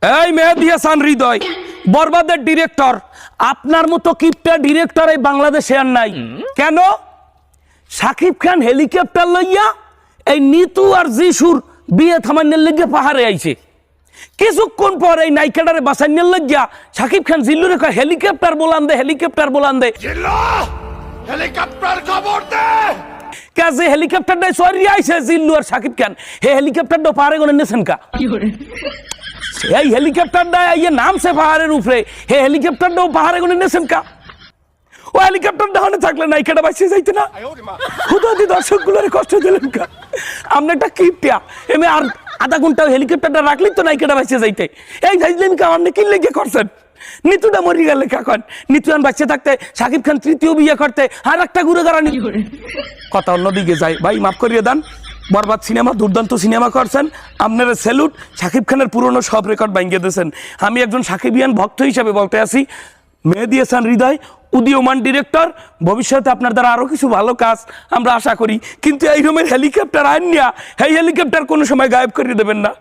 এই মেহেদী হাসান হৃদয় বরবাদের ডিরেক্টর, আপনার মতো কিপটা ডিরেক্টর এই বাংলাদেশে আর নাই। কেন? শাকিব খান হেলিকপ্টার লইয়া এই নিতু আর জিসুর বিয়ে থামান্যের লেগে পাহাড়ে আইছে। কিছুক্ষণ পর এই নায়িকাটারে বাসান্যের লাগিয়া শাকিব খান জিল্লুরে কয় হেলিকপ্টার বলান দে, হেলিকপ্টার বলান দে। হেলিকপ্টার খবর দে। কাজে হেলিকপ্টারটাই সরি আইছে জিল্লু আর শাকিব খান। হে হেলিকপ্টারটা পাহাড়ে গনে নেছেন কা? এই হেলিকপ্টারটা ইয়ে নামছে পাহাড়ের উপরে, হে হেলিকপ্টারটাও পাহাড়ে গনে নেছেন কা? ও হেলিকপ্টারটা হনে থাকলে নায়িকাটা বাঁচিয়ে যাইতে না? খুদাদি দর্শকগুলোর কষ্ট দিলেন কা? আপনি একটা কিপটা এমনি আর আধা ঘন্টা হেলিকপ্টারটা রাখলেই তো নায়িকাটা বাঁচিয়ে যাইতে। এই যাইলেন কা? আপনি কি লেগে করছেন? নিতুটা মরি গেলে কাকন নিতুয়ান বাচ্চা থাকতে শাকিব খান তৃতীয় বিয়ে করতে আর একটা ঘুরে গাড়ানি কথা অন্যদিকে যায়। ভাই মাফ করিয়ে দেন, বরবাদ সিনেমা দুর্দান্ত সিনেমা করছেন, আপনারা স্যালুট। শাকিব খানের পুরনো সব রেকর্ড ভাঙিয়ে দিয়েছেন। আমি একজন শাকিবিয়ান ভক্ত হিসাবে বলতে আসি, মেহেদী হাসান হৃদয় উদীয়মান ডিরেক্টর, ভবিষ্যতে আপনার দ্বারা আরো কিছু ভালো কাজ আমরা আশা করি, কিন্তু এই রকমের হেলিকপ্টার আইন নিয়া এই হেলিকপ্টার কোনো সময় গায়েব করিয়ে দেবেন না।